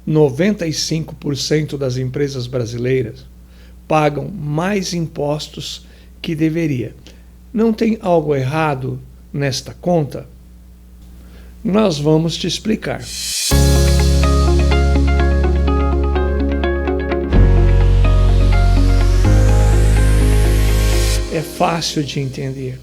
95% das empresas brasileiras pagam mais impostos que deveria. Não tem algo errado nesta conta? Nós vamos te explicar. É fácil de entender.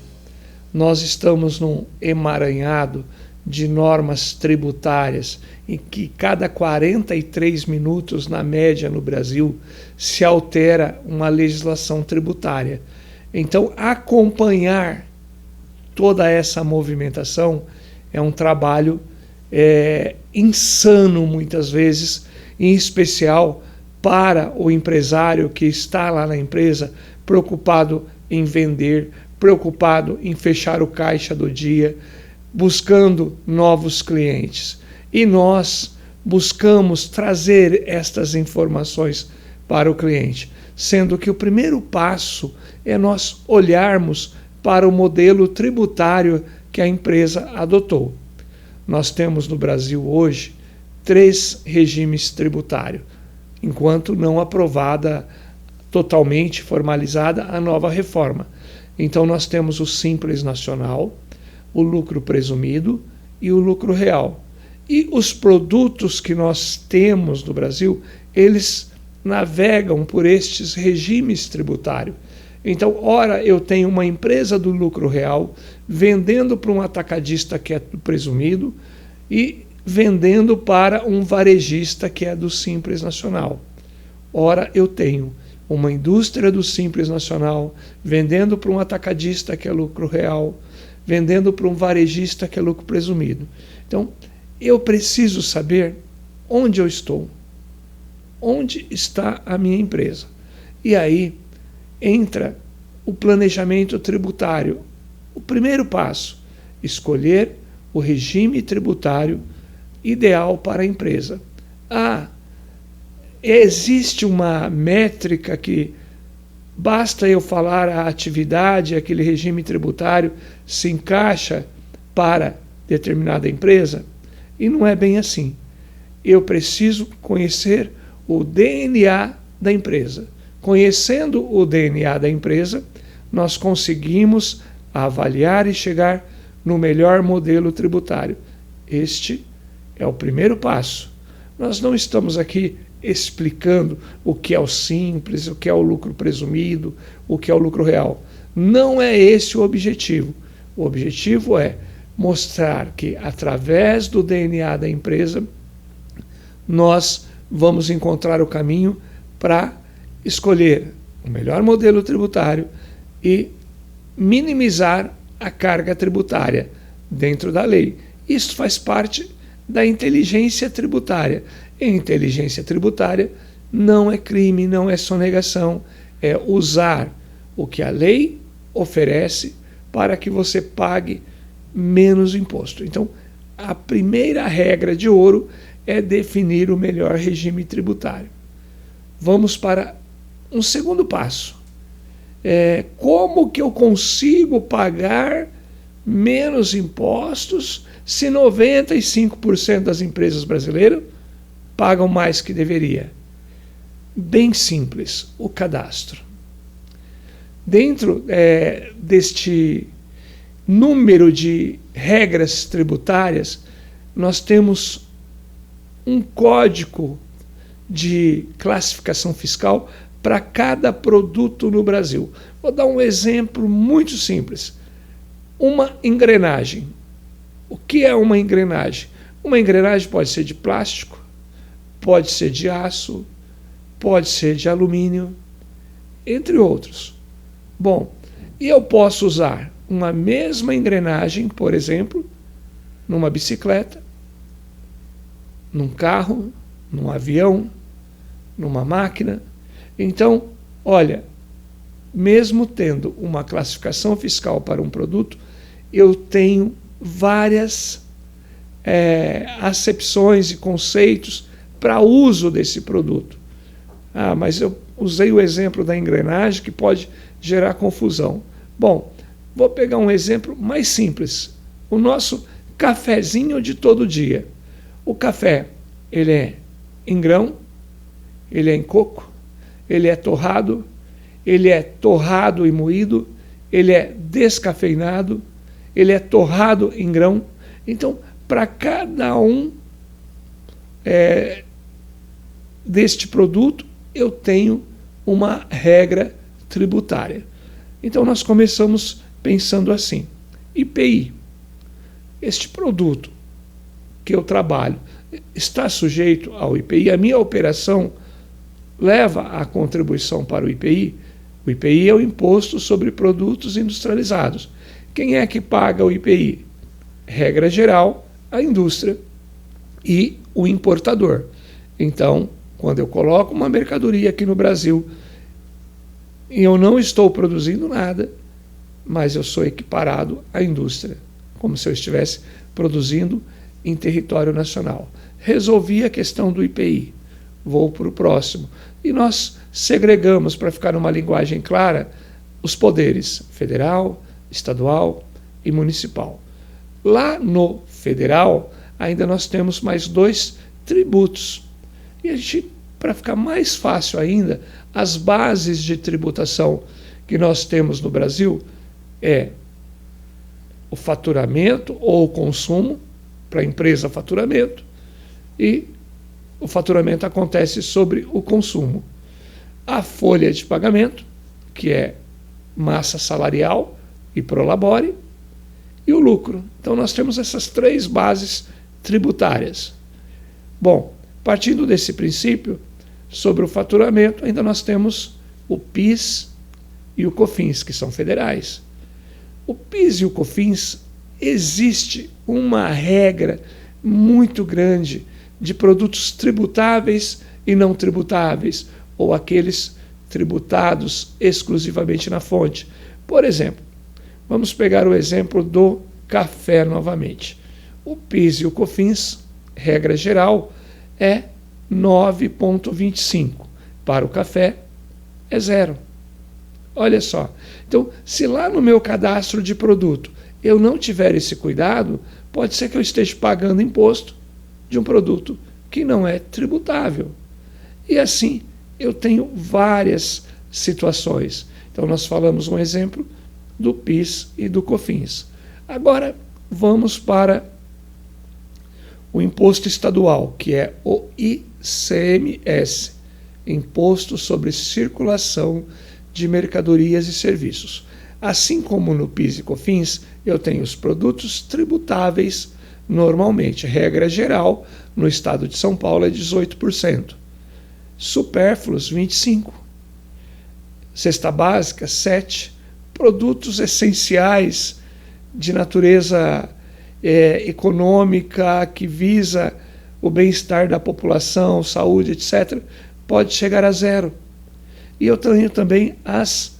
Nós estamos num emaranhado de normas tributárias em que cada 43 minutos, na média no Brasil, se altera uma legislação tributária. Então, acompanhar toda essa movimentação é um trabalho insano muitas vezes, em especial para o empresário que está lá na empresa preocupado em vender, preocupado em fechar o caixa do dia, buscando novos clientes. E nós buscamos trazer estas informações para o cliente, sendo que o primeiro passo é nós olharmos para o modelo tributário que a empresa adotou. Nós temos no Brasil hoje 3 regimes tributários, enquanto não aprovada totalmente formalizada a nova reforma. Então nós temos o Simples Nacional, o lucro presumido e o lucro real. E os produtos que nós temos no Brasil, eles navegam por estes regimes tributários. Então, ora eu tenho uma empresa do lucro real vendendo para um atacadista que é do presumido e vendendo para um varejista que é do Simples Nacional. Ora eu tenho uma indústria do Simples Nacional vendendo para um atacadista que é lucro real, vendendo para um varejista que é lucro presumido. Então, eu preciso saber onde eu estou, onde está a minha empresa. E aí entra o planejamento tributário. O primeiro passo, escolher o regime tributário ideal para a empresa. Existe uma métrica que basta eu falar a atividade, aquele regime tributário se encaixa para determinada empresa? E não é bem assim. Eu preciso conhecer o DNA da empresa. Conhecendo o DNA da empresa, nós conseguimos avaliar e chegar no melhor modelo tributário. Este é o primeiro passo. Nós não estamos aqui explicando o que é o simples, o que é o lucro presumido, o que é o lucro real. Não é esse o objetivo. O objetivo é mostrar que, através do DNA da empresa, nós vamos encontrar o caminho para escolher o melhor modelo tributário e minimizar a carga tributária dentro da lei. Isso faz parte da inteligência tributária. E inteligência tributária não é crime, não é sonegação, é usar o que a lei oferece para que você pague menos imposto. Então, a primeira regra de ouro é definir o melhor regime tributário. Vamos para um segundo passo. Como que eu consigo pagar menos impostos se 95% das empresas brasileiras pagam mais que deveria? Bem simples, o cadastro. Dentro deste número de regras tributárias, nós temos um código de classificação fiscal para cada produto no Brasil. Vou dar um exemplo muito simples. Uma engrenagem. O que é uma engrenagem? Uma engrenagem pode ser de plástico, pode ser de aço, pode ser de alumínio, entre outros. Bom, e eu posso usar uma mesma engrenagem, por exemplo, numa bicicleta, num carro, num avião, numa máquina. Então, olha, mesmo tendo uma classificação fiscal para um produto, eu tenho várias acepções e conceitos para uso desse produto. Mas eu usei o exemplo da engrenagem que pode gerar confusão. Bom, vou pegar um exemplo mais simples. O nosso cafezinho de todo dia. O café, ele é em grão, ele é em coco, ele é torrado e moído, ele é descafeinado, ele é torrado em grão. Então, para cada um deste produto, eu tenho uma regra tributária. Então, nós começamos pensando assim: IPI, este produto que eu trabalho está sujeito ao IPI? A minha operação leva a contribuição para o IPI? O IPI é o Imposto sobre Produtos Industrializados. Quem é que paga o IPI? Regra geral, a indústria e o importador. Então, quando eu coloco uma mercadoria aqui no Brasil e eu não estou produzindo nada, mas eu sou equiparado à indústria, como se eu estivesse produzindo em território nacional. Resolvi a questão do IPI, vou para o próximo. E nós segregamos, para ficar numa linguagem clara, os poderes federal, estadual e municipal. Lá no federal, ainda nós temos mais 2 tributos. E a gente, para ficar mais fácil ainda, as bases de tributação que nós temos no Brasil é o faturamento ou o consumo, para a empresa faturamento, e o faturamento acontece sobre o consumo. A folha de pagamento, que é massa salarial e prolabore, e o lucro. Então nós temos essas 3 bases tributárias. Bom, partindo desse princípio, sobre o faturamento, ainda nós temos o PIS e o COFINS, que são federais. O PIS e o COFINS, existe uma regra muito grande de produtos tributáveis e não tributáveis, ou aqueles tributados exclusivamente na fonte. Por exemplo, vamos pegar o exemplo do café novamente. O PIS e o COFINS, regra geral, é 9,25. Para o café, é 0. Olha só. Então, se lá no meu cadastro de produto eu não tiver esse cuidado, pode ser que eu esteja pagando imposto de um produto que não é tributável. E assim, eu tenho várias situações. Então, nós falamos um exemplo do PIS e do COFINS. Agora, vamos para o imposto estadual, que é o ICMS, Imposto sobre Circulação de Mercadorias e Serviços. Assim como no PIS e COFINS, eu tenho os produtos tributáveis normalmente. Regra geral, no estado de São Paulo é 18%. Supérfluos, 25%. Cesta básica, 7%. Produtos essenciais de natureza econômica, que visa o bem-estar da população, saúde, etc., pode chegar a 0%. E eu tenho também as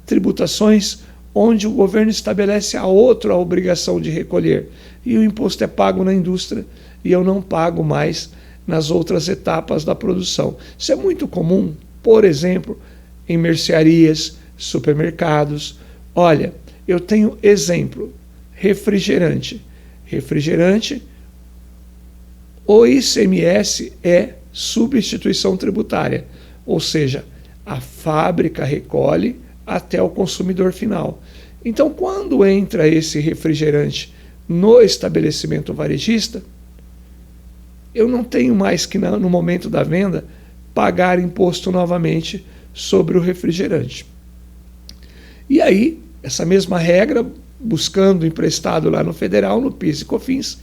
tributações onde o governo estabelece a outra obrigação de recolher. E o imposto é pago na indústria e eu não pago mais nas outras etapas da produção. Isso é muito comum, por exemplo, em mercearias, supermercados. Olha, eu tenho exemplo, refrigerante. Refrigerante, o ICMS é substituição tributária, ou seja, a fábrica recolhe até o consumidor final. Então, quando entra esse refrigerante no estabelecimento varejista, eu não tenho mais que, no momento da venda, pagar imposto novamente sobre o refrigerante. E aí, essa mesma regra, buscando emprestado lá no federal, no PIS e COFINS,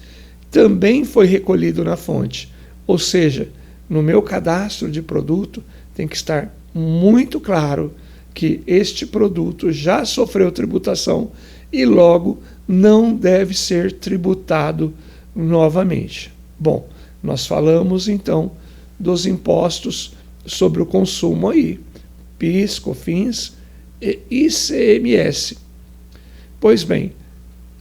também foi recolhido na fonte. Ou seja, no meu cadastro de produto tem que estar muito claro que este produto já sofreu tributação e logo não deve ser tributado novamente. Bom, nós falamos então dos impostos sobre o consumo aí, PIS, COFINS e ICMS. Pois bem,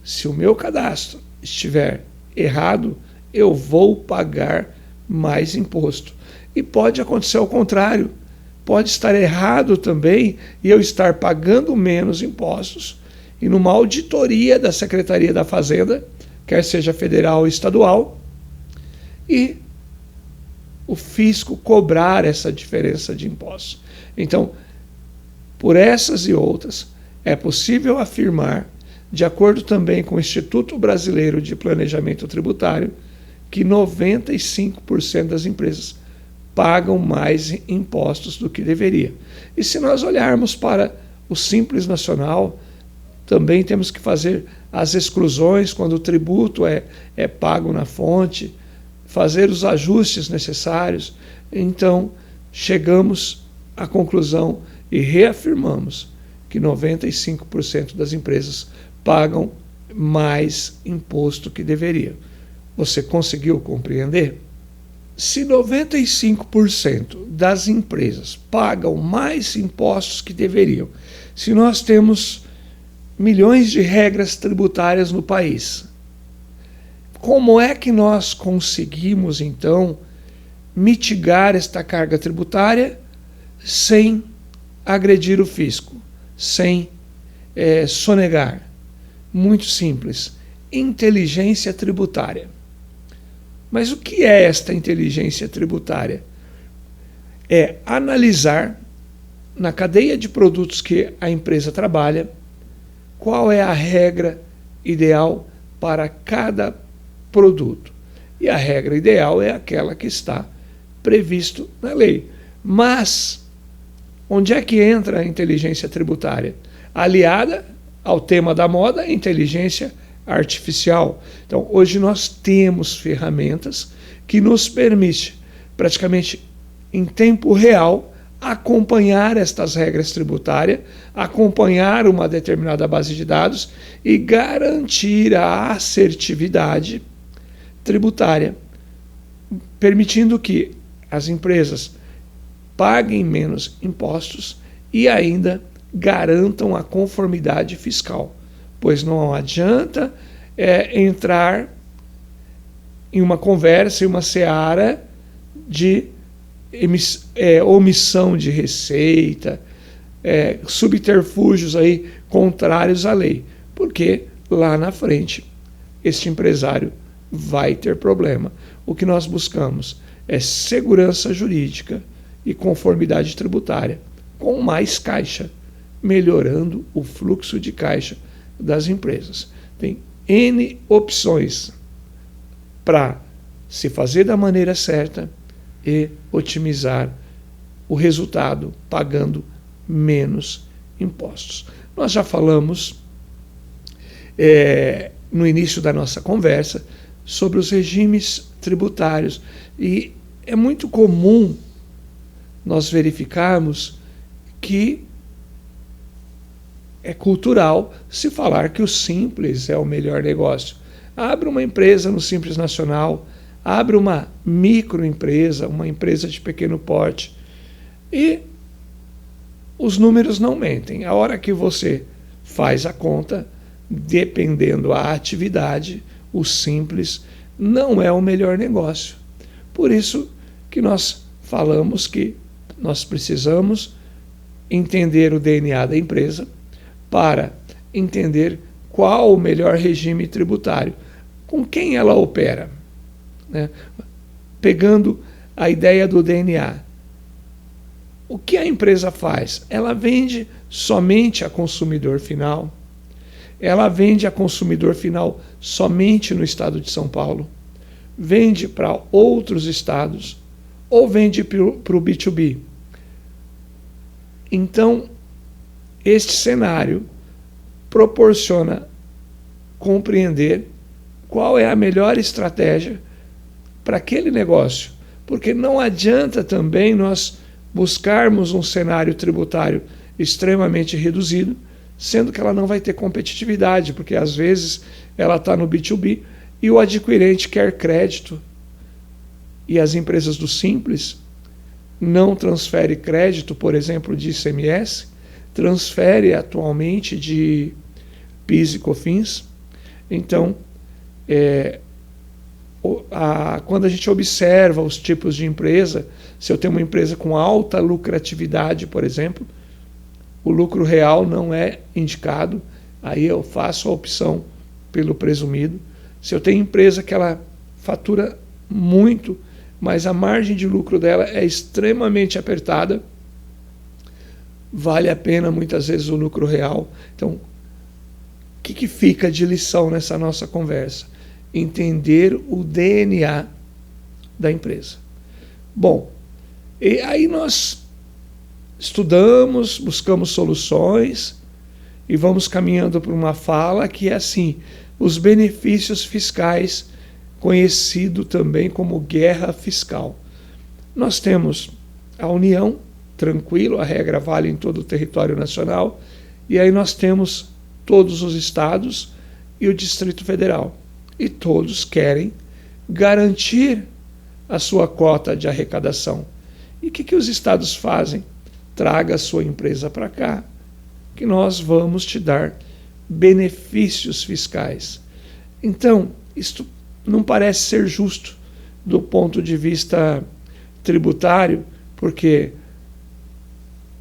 se o meu cadastro estiver errado, eu vou pagar mais imposto. E pode acontecer ao contrário. Pode estar errado também e eu estar pagando menos impostos e numa auditoria da Secretaria da Fazenda, quer seja federal ou estadual, e o fisco cobrar essa diferença de impostos. Então, por essas e outras, é possível afirmar, de acordo também com o Instituto Brasileiro de Planejamento Tributário, que 95% das empresas pagam mais impostos do que deveria. E se nós olharmos para o Simples Nacional, também temos que fazer as exclusões quando o tributo é pago na fonte, fazer os ajustes necessários. Então, chegamos à conclusão e reafirmamos que 95% das empresas pagam mais imposto que deveria. Você conseguiu compreender? Se 95% das empresas pagam mais impostos que deveriam, se nós temos milhões de regras tributárias no país, como é que nós conseguimos, então, mitigar esta carga tributária sem agredir o fisco, sem sonegar? Muito simples: inteligência tributária. Mas o que é esta inteligência tributária? É analisar, na cadeia de produtos que a empresa trabalha, qual é a regra ideal para cada produto. E a regra ideal é aquela que está previsto na lei. Mas, onde é que entra a inteligência tributária? Aliada ao tema da moda, a inteligência artificial. Então, hoje nós temos ferramentas que nos permitem, praticamente em tempo real, acompanhar estas regras tributárias, acompanhar uma determinada base de dados e garantir a assertividade tributária, permitindo que as empresas paguem menos impostos e ainda garantam a conformidade fiscal. Pois não adianta entrar em uma conversa, em uma seara de omissão de receita, subterfúgios aí contrários à lei, porque lá na frente este empresário vai ter problema. O que nós buscamos é segurança jurídica e conformidade tributária, com mais caixa, melhorando o fluxo de caixa das empresas. Tem N opções para se fazer da maneira certa e otimizar o resultado pagando menos impostos. Nós já falamos no início da nossa conversa sobre os regimes tributários e é muito comum nós verificarmos que é cultural se falar que o Simples é o melhor negócio. Abre uma empresa no Simples Nacional, abre uma microempresa, uma empresa de pequeno porte e os números não mentem. A hora que você faz a conta, dependendo da atividade, o Simples não é o melhor negócio. Por isso que nós falamos que nós precisamos entender o DNA da empresa para entender qual o melhor regime tributário, com quem ela opera. Né? Pegando a ideia do DNA, o que a empresa faz? Ela vende somente a consumidor final? Ela vende a consumidor final somente no estado de São Paulo? Vende para outros estados? Ou vende para o B2B? Então, este cenário proporciona compreender qual é a melhor estratégia para aquele negócio, porque não adianta também nós buscarmos um cenário tributário extremamente reduzido, sendo que ela não vai ter competitividade, porque às vezes ela está no B2B e o adquirente quer crédito e as empresas do Simples não transferem crédito, por exemplo, de ICMS, transfere atualmente de PIS e COFINS. Então, quando a gente observa os tipos de empresa, se eu tenho uma empresa com alta lucratividade, por exemplo, o lucro real não é indicado, aí eu faço a opção pelo presumido. Se eu tenho empresa que ela fatura muito, mas a margem de lucro dela é extremamente apertada, vale a pena muitas vezes o lucro real. Então, o que fica de lição nessa nossa conversa? Entender o DNA da empresa. Bom, e aí nós estudamos, buscamos soluções e vamos caminhando para uma fala que é assim: os benefícios fiscais, conhecido também como guerra fiscal. Nós temos a União, tranquilo, a regra vale em todo o território nacional, e aí nós temos todos os estados e o Distrito Federal. E todos querem garantir a sua cota de arrecadação. E o que os estados fazem? Traga a sua empresa para cá, que nós vamos te dar benefícios fiscais. Então, isto não parece ser justo do ponto de vista tributário, porque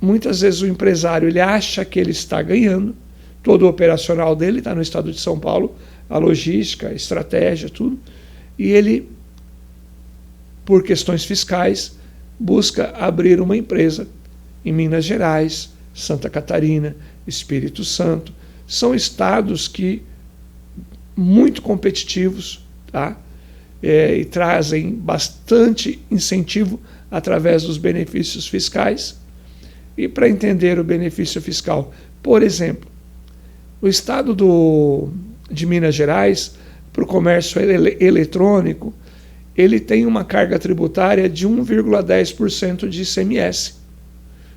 muitas vezes o empresário ele acha que ele está ganhando, todo o operacional dele está no estado de São Paulo, a logística, a estratégia, tudo, e ele, por questões fiscais, busca abrir uma empresa em Minas Gerais, Santa Catarina, Espírito Santo. São estados que muito competitivos, tá? E trazem bastante incentivo através dos benefícios fiscais. E para entender o benefício fiscal, por exemplo, o estado de Minas Gerais, para o comércio eletrônico, ele tem uma carga tributária de 1,10% de ICMS.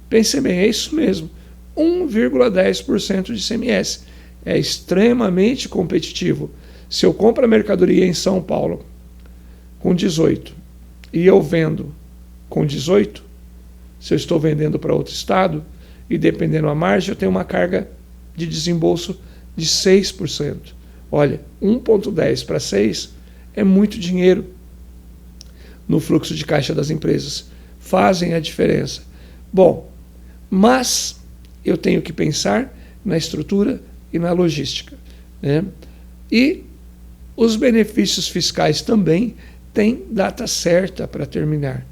Pense bem, é isso mesmo, 1,10% de ICMS. É extremamente competitivo. Se eu compro a mercadoria em São Paulo com 18 e eu vendo com 18, se eu estou vendendo para outro estado, e dependendo da margem, eu tenho uma carga de desembolso de 6%. Olha, 1,10 para 6 é muito dinheiro no fluxo de caixa das empresas. Fazem a diferença. Bom, mas eu tenho que pensar na estrutura e na logística, né? E os benefícios fiscais também têm data certa para terminar.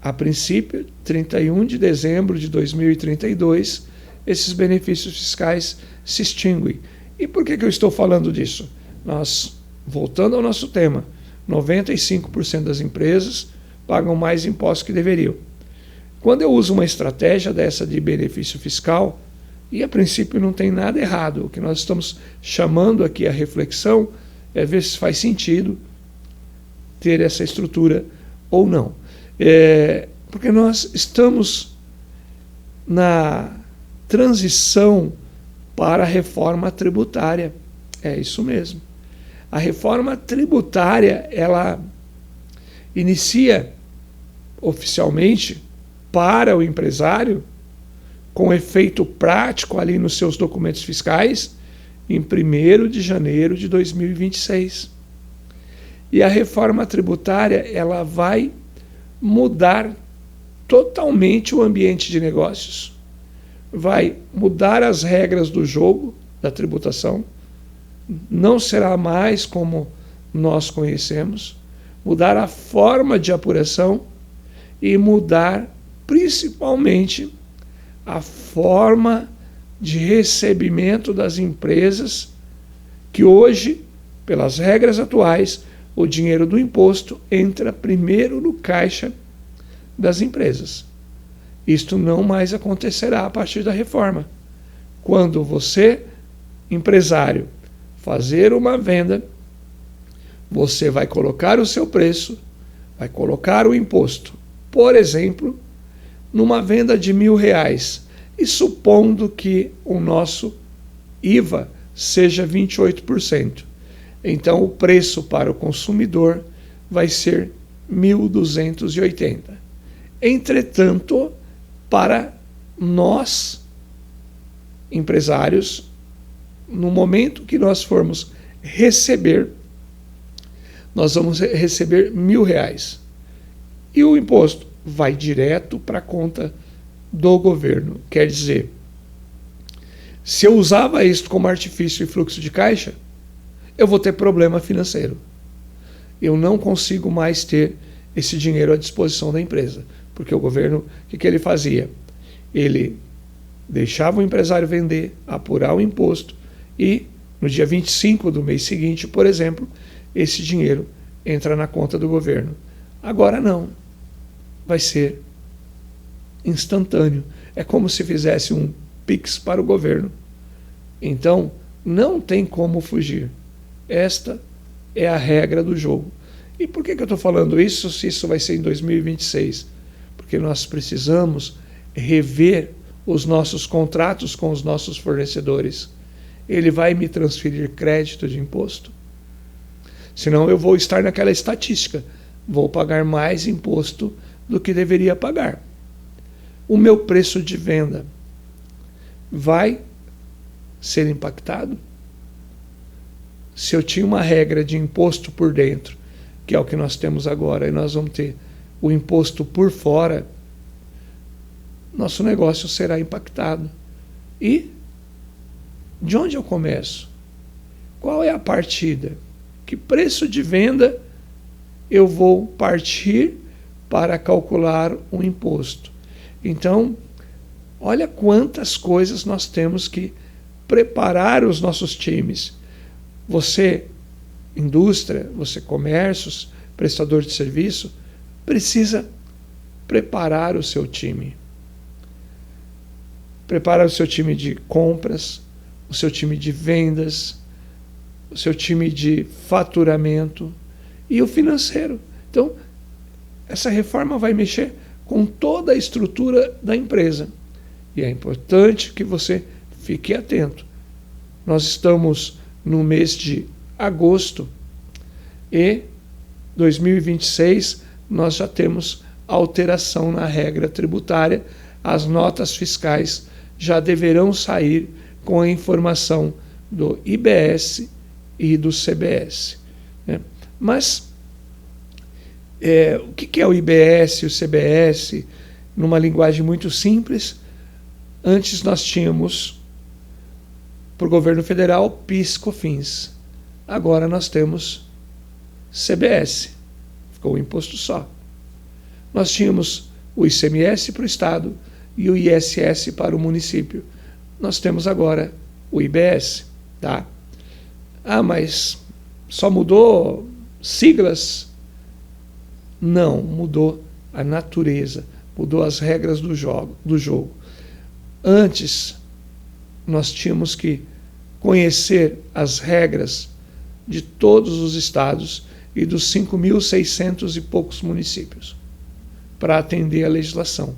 A princípio, 31 de dezembro de 2032, esses benefícios fiscais se extinguem. E por que eu estou falando disso? Nós, voltando ao nosso tema, 95% das empresas pagam mais impostos que deveriam. Quando eu uso uma estratégia dessa de benefício fiscal, e a princípio não tem nada errado, o que nós estamos chamando aqui a reflexão é ver se faz sentido ter essa estrutura ou não. Porque nós estamos na transição para a reforma tributária. É isso mesmo. A reforma tributária, ela inicia oficialmente para o empresário, com efeito prático ali nos seus documentos fiscais, em 1º de janeiro de 2026. E a reforma tributária, ela vai mudar totalmente o ambiente de negócios, vai mudar as regras do jogo da tributação, não será mais como nós conhecemos, mudar a forma de apuração e mudar principalmente a forma de recebimento das empresas, que hoje, pelas regras atuais, o dinheiro do imposto entra primeiro no caixa das empresas. Isto não mais acontecerá a partir da reforma. Quando você, empresário, fazer uma venda, você vai colocar o seu preço, vai colocar o imposto. Por exemplo, numa venda de R$1.000, e supondo que o nosso IVA seja 28%. Então, o preço para o consumidor vai ser 1.280. Entretanto, para nós, empresários, no momento que nós formos receber, nós vamos receber R$1.000. E o imposto vai direto para a conta do governo. Quer dizer, se eu usava isso como artifício e fluxo de caixa, eu vou ter problema financeiro. eu não consigo mais ter esse dinheiro à disposição da empresa. Porque o governo, o que ele fazia? Ele deixava o empresário vender, apurar o imposto e no dia 25 do mês seguinte, por exemplo, esse dinheiro entra na conta do governo. Agora não. Vai ser instantâneo. É como se fizesse um Pix para o governo. Então, não tem como fugir. Esta é a regra do jogo. E por que eu estou falando isso se isso vai ser em 2026? Porque nós precisamos rever os nossos contratos com os nossos fornecedores. Ele vai me transferir crédito de imposto? Senão eu vou estar naquela estatística. Vou pagar mais imposto do que deveria pagar. O meu preço de venda vai ser impactado? Se eu tinha uma regra de imposto por dentro, que é o que nós temos agora, e nós vamos ter o imposto por fora, nosso negócio será impactado. E de onde eu começo? Qual é a partida? Que preço de venda eu vou partir para calcular o imposto? Então, olha quantas coisas nós temos que preparar os nossos times. Você, indústria, você, comércios, prestador de serviço, precisa preparar o seu time. Preparar o seu time de compras, o seu time de vendas, o seu time de faturamento e o financeiro. Então, essa reforma vai mexer com toda a estrutura da empresa. E é importante que você fique atento. Nós estamos no mês de agosto e 2026 nós já temos alteração na regra tributária. As notas fiscais já deverão sair com a informação do IBS e do CBS. Né? Mas o que é o IBS e o CBS? Numa linguagem muito simples, antes nós tínhamos, para o governo federal, PIS, COFINS. Agora nós temos CBS, ficou um imposto só. Nós tínhamos o ICMS para o Estado e o ISS para o município. Nós temos agora o IBS. Tá? Ah, mas só mudou siglas? Não, mudou a natureza, mudou as regras do jogo. Antes, nós tínhamos que conhecer as regras de todos os estados e dos 5.600 e poucos municípios para atender a legislação.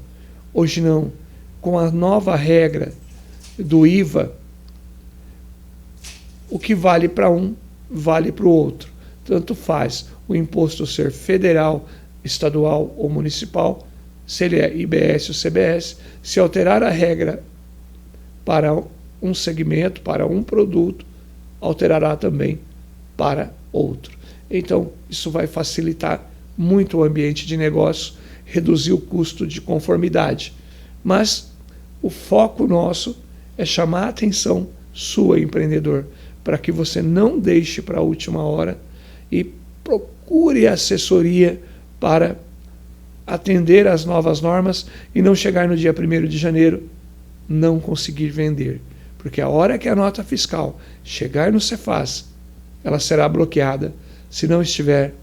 Hoje não. Com a nova regra do IVA, o que vale para um, vale para o outro. Tanto faz o imposto ser federal, estadual ou municipal, se ele é IBS ou CBS, se alterar a regra para um segmento, para um produto, alterará também para outro. Então, isso vai facilitar muito o ambiente de negócio, reduzir o custo de conformidade. Mas o foco nosso é chamar a atenção sua, empreendedor, para que você não deixe para a última hora e procure assessoria para atender às novas normas e não chegar no dia 1º de janeiro não conseguir vender. Porque a hora que a nota fiscal chegar no Cefaz, ela será bloqueada se não estiver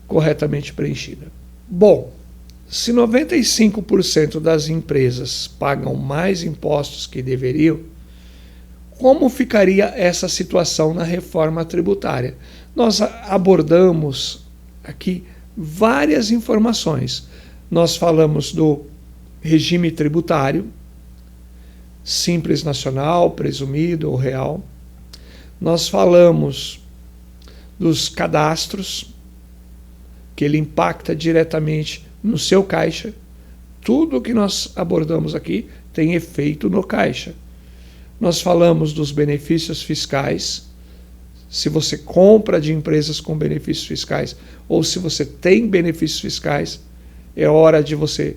corretamente preenchida. Bom, se 95% das empresas pagam mais impostos que deveriam, como ficaria essa situação na reforma tributária? Nós abordamos aqui várias informações. Nós falamos do regime tributário, simples nacional, presumido ou real. Nós falamos dos cadastros, que ele impacta diretamente no seu caixa. Tudo o que nós abordamos aqui tem efeito no caixa. Nós falamos dos benefícios fiscais, se você compra de empresas com benefícios fiscais ou se você tem benefícios fiscais, é hora de você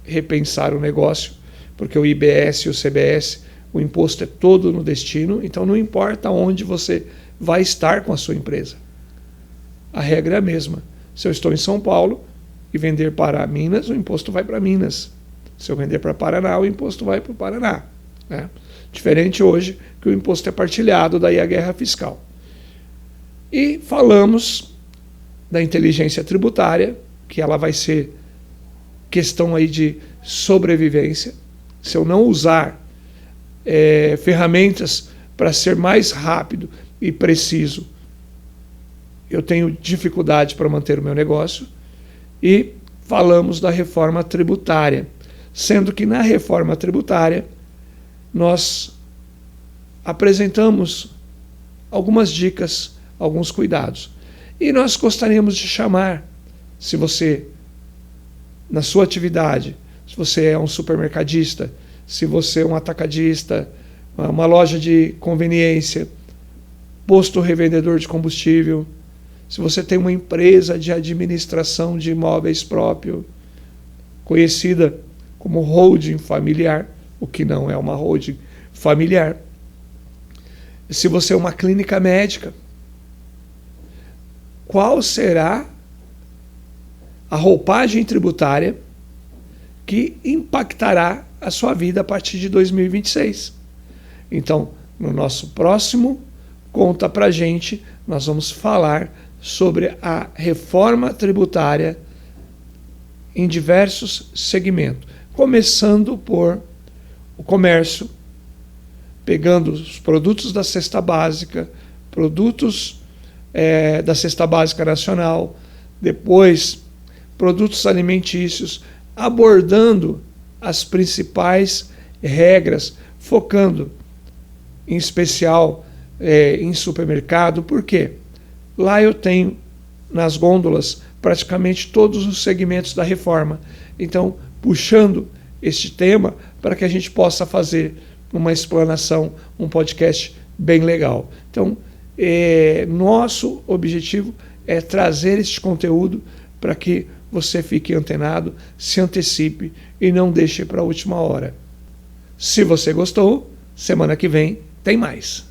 repensar o negócio, porque o IBS e o CBS, o imposto é todo no destino, então não importa onde você vai estar com a sua empresa. a regra é a mesma. Se eu estou em São Paulo e vender para Minas, o imposto vai para Minas. Se eu vender para Paraná, o imposto vai para o Paraná, né? Diferente hoje que o imposto é partilhado, daí a guerra fiscal. E falamos da inteligência tributária, que ela vai ser questão aí de sobrevivência. Se eu não usar ferramentas para ser mais rápido e preciso, eu tenho dificuldade para manter o meu negócio. E falamos da reforma tributária, sendo que na reforma tributária nós apresentamos algumas dicas, alguns cuidados. E nós gostaríamos de chamar, se você, na sua atividade, se você é um supermercadista, se você é um atacadista, uma loja de conveniência, posto revendedor de combustível, se você tem uma empresa de administração de imóveis próprio, conhecida como holding familiar, o que não é uma holding familiar, se você é uma clínica médica, qual será a roupagem tributária que impactará a sua vida a partir de 2026. Então, no nosso próximo Conta Pra Gente, nós vamos falar sobre a reforma tributária em diversos segmentos, começando por o comércio, pegando os produtos da cesta básica, produtos da cesta básica nacional, depois produtos alimentícios, abordando as principais regras, focando em especial em supermercado. Por quê? Lá eu tenho nas gôndolas praticamente todos os segmentos da reforma. Então, puxando este tema para que a gente possa fazer uma explanação, um podcast bem legal. Então, nosso objetivo é trazer este conteúdo para que você fique antenado, se antecipe e não deixe para a última hora. Se você gostou, semana que vem tem mais.